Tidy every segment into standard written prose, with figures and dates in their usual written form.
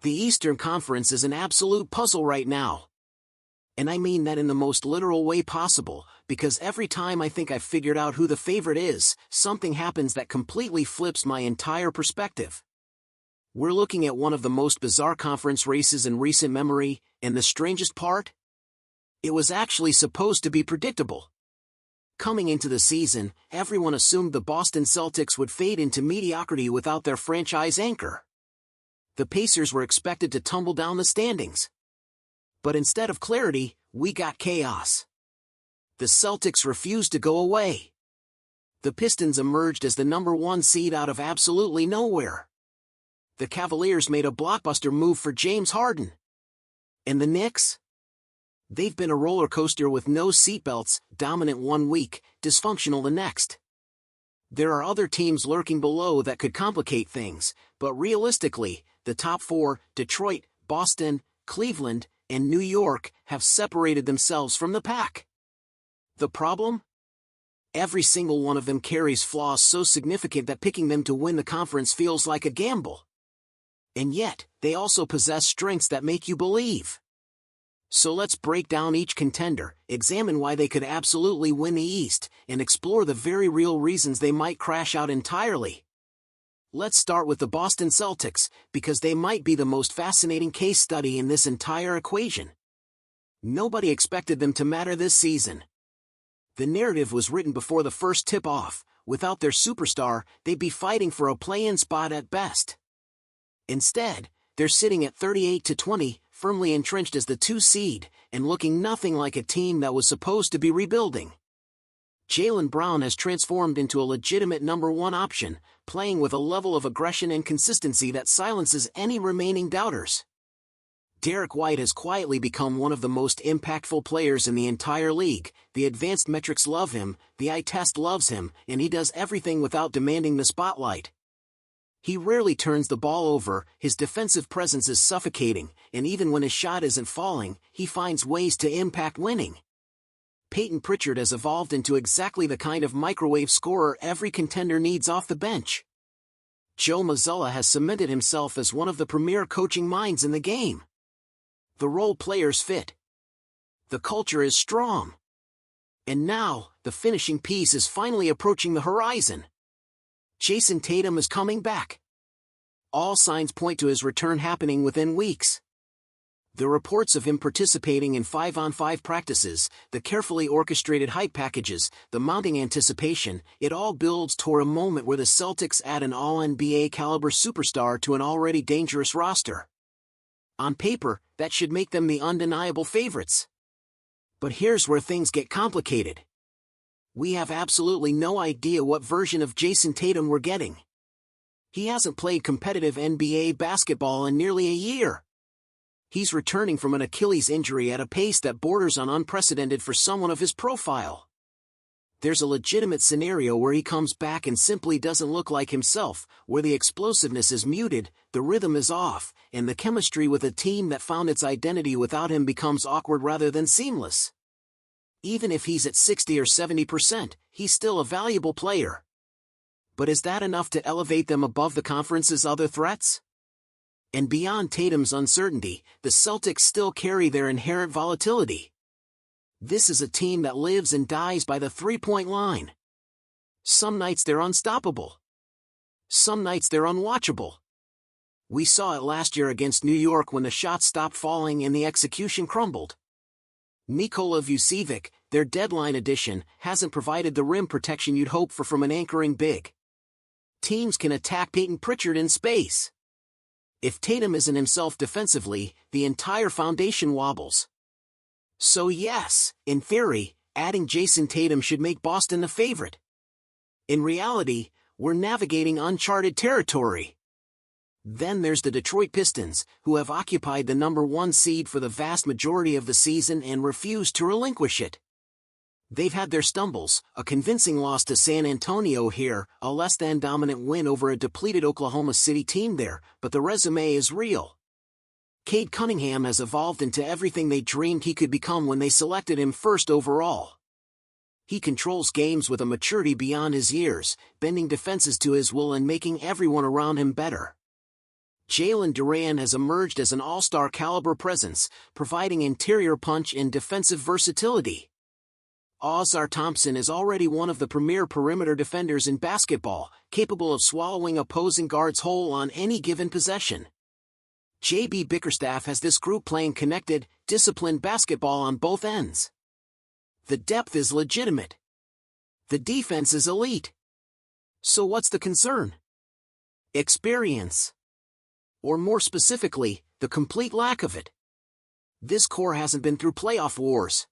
The Eastern Conference is an absolute puzzle right now. And I mean that in the most literal way possible, because every time I think I've figured out who the favorite is, something happens that completely flips my entire perspective. We're looking at one of the most bizarre conference races in recent memory, and the strangest part? It was actually supposed to be predictable. Coming into the season, everyone assumed the Boston Celtics would fade into mediocrity without their franchise anchor. The Pacers were expected to tumble down the standings. But instead of clarity, we got chaos. The Celtics refused to go away. The Pistons emerged as the number 1 seed out of absolutely nowhere. The Cavaliers made a blockbuster move for James Harden. And the Knicks? They've been a roller coaster with no seatbelts, dominant one week, dysfunctional the next. There are other teams lurking below that could complicate things, but realistically, the top 4, Detroit, Boston, Cleveland, and New York, have separated themselves from the pack. The problem? Every single one of them carries flaws so significant that picking them to win the conference feels like a gamble. And yet, they also possess strengths that make you believe. So let's break down each contender, examine why they could absolutely win the East, and explore the very real reasons they might crash out entirely. Let's start with the Boston Celtics, because they might be the most fascinating case study in this entire equation. Nobody expected them to matter this season. The narrative was written before the first tip-off. Without their superstar, they'd be fighting for a play-in spot at best. Instead, they're sitting at 38-20, firmly entrenched as the 2 seed, and looking nothing like a team that was supposed to be rebuilding. Jaylen Brown has transformed into a legitimate number 1 option, playing with a level of aggression and consistency that silences any remaining doubters. Derek White has quietly become one of the most impactful players in the entire league. The advanced metrics love him, the eye test loves him, and he does everything without demanding the spotlight. He rarely turns the ball over, his defensive presence is suffocating, and even when his shot isn't falling, he finds ways to impact winning. Peyton Pritchard has evolved into exactly the kind of microwave scorer every contender needs off the bench. Joe Mazzulla has cemented himself as one of the premier coaching minds in the game. The role players fit. The culture is strong. And now, the finishing piece is finally approaching the horizon. Jason Tatum is coming back. All signs point to his return happening within weeks. The reports of him participating in 5-on-5 practices, the carefully orchestrated hype packages, the mounting anticipation, it all builds toward a moment where the Celtics add an all-NBA caliber superstar to an already dangerous roster. On paper, that should make them the undeniable favorites. But here's where things get complicated. We have absolutely no idea what version of Jason Tatum we're getting. He hasn't played competitive NBA basketball in nearly a year. He's returning from an Achilles injury at a pace that borders on unprecedented for someone of his profile. There's a legitimate scenario where he comes back and simply doesn't look like himself, where the explosiveness is muted, the rhythm is off, and the chemistry with a team that found its identity without him becomes awkward rather than seamless. Even if he's at 60 or 70%, he's still a valuable player. But is that enough to elevate them above the conference's other threats? And beyond Tatum's uncertainty, the Celtics still carry their inherent volatility. This is a team that lives and dies by the three-point line. Some nights they're unstoppable. Some nights they're unwatchable. We saw it last year against New York when the shots stopped falling and the execution crumbled. Nikola Vucevic, their deadline addition, hasn't provided the rim protection you'd hope for from an anchoring big. Teams can attack Peyton Pritchard in space. If Tatum isn't himself defensively, the entire foundation wobbles. So yes, in theory, adding Jason Tatum should make Boston the favorite. In reality, we're navigating uncharted territory. Then there's the Detroit Pistons, who have occupied the number 1 seed for the vast majority of the season and refuse to relinquish it. They've had their stumbles, a convincing loss to San Antonio here, a less-than-dominant win over a depleted Oklahoma City team there, but the resume is real. Cade Cunningham has evolved into everything they dreamed he could become when they selected him first overall. He controls games with a maturity beyond his years, bending defenses to his will and making everyone around him better. Jalen Duren has emerged as an all-star caliber presence, providing interior punch and defensive versatility. Ausar Thompson is already one of the premier perimeter defenders in basketball, capable of swallowing opposing guards whole on any given possession. J.B. Bickerstaff has this group playing connected, disciplined basketball on both ends. The depth is legitimate. The defense is elite. So what's the concern? Experience. Or more specifically, the complete lack of it. This core hasn't been through playoff wars.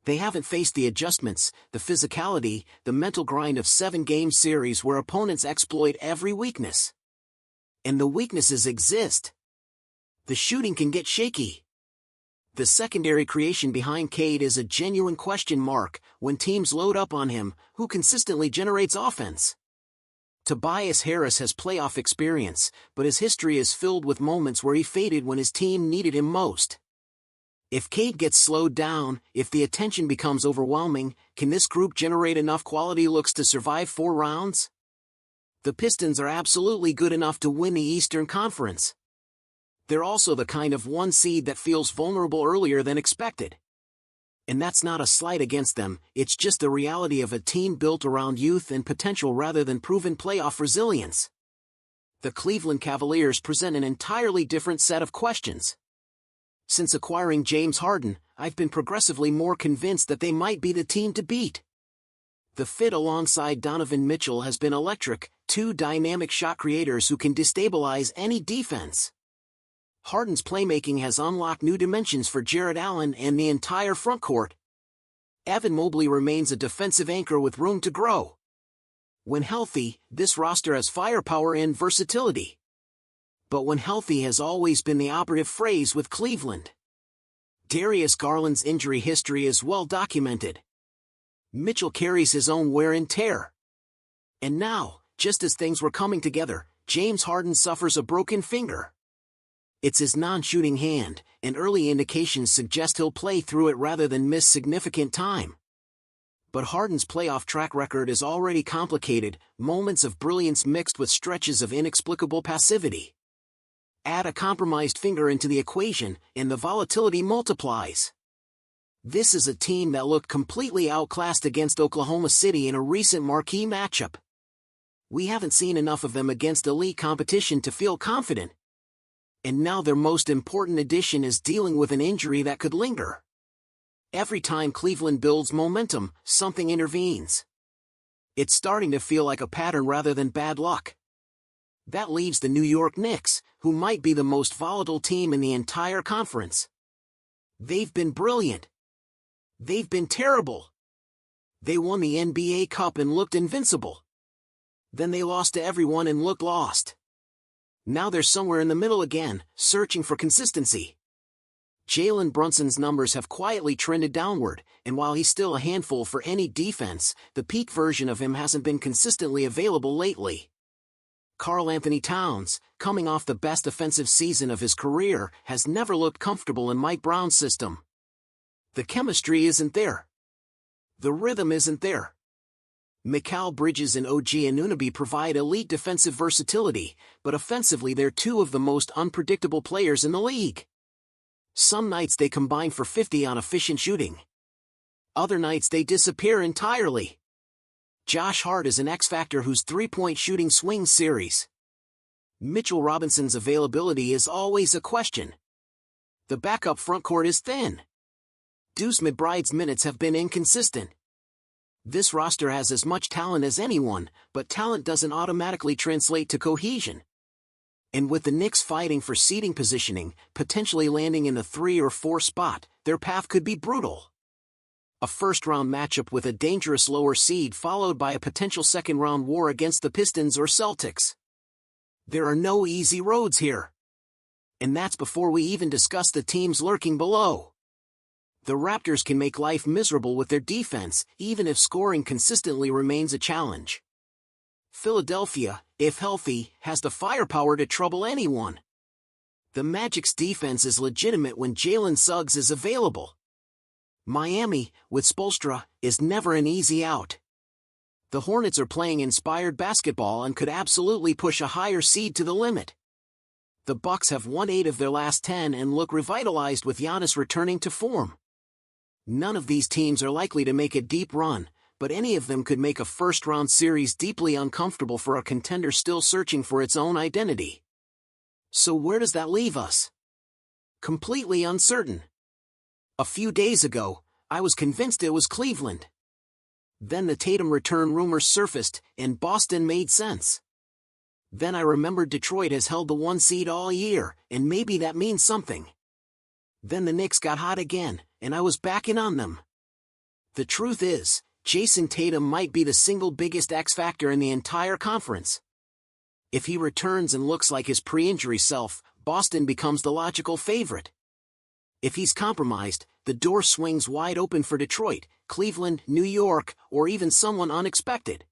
They haven't faced the adjustments, the physicality, the mental grind of 7-game series where opponents exploit every weakness. And the weaknesses exist. The shooting can get shaky. The secondary creation behind Cade is a genuine question mark when teams load up on him, who consistently generates offense. Tobias Harris has playoff experience, but his history is filled with moments where he faded when his team needed him most. If Cade gets slowed down, if the attention becomes overwhelming, can this group generate enough quality looks to survive 4 rounds? The Pistons are absolutely good enough to win the Eastern Conference. They're also the kind of 1 seed that feels vulnerable earlier than expected. And that's not a slight against them, it's just the reality of a team built around youth and potential rather than proven playoff resilience. The Cleveland Cavaliers present an entirely different set of questions. Since acquiring James Harden, I've been progressively more convinced that they might be the team to beat. The fit alongside Donovan Mitchell has been electric, 2 dynamic shot creators who can destabilize any defense. Harden's playmaking has unlocked new dimensions for Jarrett Allen and the entire frontcourt. Evan Mobley remains a defensive anchor with room to grow. When healthy, this roster has firepower and versatility. But when healthy has always been the operative phrase with Cleveland. Darius Garland's injury history is well documented. Mitchell carries his own wear and tear. And now, just as things were coming together, James Harden suffers a broken finger. It's his non-shooting hand, and early indications suggest he'll play through it rather than miss significant time. But Harden's playoff track record is already complicated, moments of brilliance mixed with stretches of inexplicable passivity. Add a compromised finger into the equation, and the volatility multiplies. This is a team that looked completely outclassed against Oklahoma City in a recent marquee matchup. We haven't seen enough of them against elite competition to feel confident. And now their most important addition is dealing with an injury that could linger. Every time Cleveland builds momentum, something intervenes. It's starting to feel like a pattern rather than bad luck. That leaves the New York Knicks, who might be the most volatile team in the entire conference. They've been brilliant. They've been terrible. They won the NBA Cup and looked invincible. Then they lost to everyone and looked lost. Now they're somewhere in the middle again, searching for consistency. Jalen Brunson's numbers have quietly trended downward, and while he's still a handful for any defense, the peak version of him hasn't been consistently available lately. Karl-Anthony Towns, coming off the best offensive season of his career, has never looked comfortable in Mike Brown's system. The chemistry isn't there. The rhythm isn't there. Mikal Bridges and OG Anunoby provide elite defensive versatility, but offensively they're 2 of the most unpredictable players in the league. Some nights they combine for 50 on efficient shooting. Other nights they disappear entirely. Josh Hart is an X-factor whose 3-point shooting swings series. Mitchell Robinson's availability is always a question. The backup frontcourt is thin. Deuce McBride's minutes have been inconsistent. This roster has as much talent as anyone, but talent doesn't automatically translate to cohesion. And with the Knicks fighting for seeding positioning, potentially landing in the 3 or 4 spot, their path could be brutal. A first-round matchup with a dangerous lower seed followed by a potential second-round war against the Pistons or Celtics. There are no easy roads here. And that's before we even discuss the teams lurking below. The Raptors can make life miserable with their defense, even if scoring consistently remains a challenge. Philadelphia, if healthy, has the firepower to trouble anyone. The Magic's defense is legitimate when Jalen Suggs is available. Miami, with Spoelstra, is never an easy out. The Hornets are playing inspired basketball and could absolutely push a higher seed to the limit. The Bucks have won 8 of their last 10 and look revitalized with Giannis returning to form. None of these teams are likely to make a deep run, but any of them could make a first-round series deeply uncomfortable for a contender still searching for its own identity. So where does that leave us? Completely uncertain. A few days ago, I was convinced it was Cleveland. Then the Tatum return rumors surfaced, and Boston made sense. Then I remembered Detroit has held the 1 seed all year, and maybe that means something. Then the Knicks got hot again, and I was backing on them. The truth is, Jason Tatum might be the single biggest X factor in the entire conference. If he returns and looks like his pre-injury self, Boston becomes the logical favorite. If he's compromised, the door swings wide open for Detroit, Cleveland, New York, or even someone unexpected.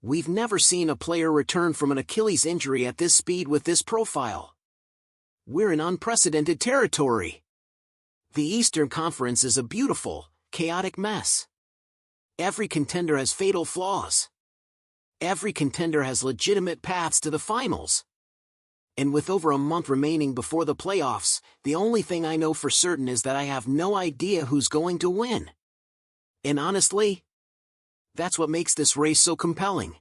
We've never seen a player return from an Achilles injury at this speed with this profile. We're in unprecedented territory. The Eastern Conference is a beautiful, chaotic mess. Every contender has fatal flaws. Every contender has legitimate paths to the finals. And with over a month remaining before the playoffs, the only thing I know for certain is that I have no idea who's going to win. And honestly, that's what makes this race so compelling.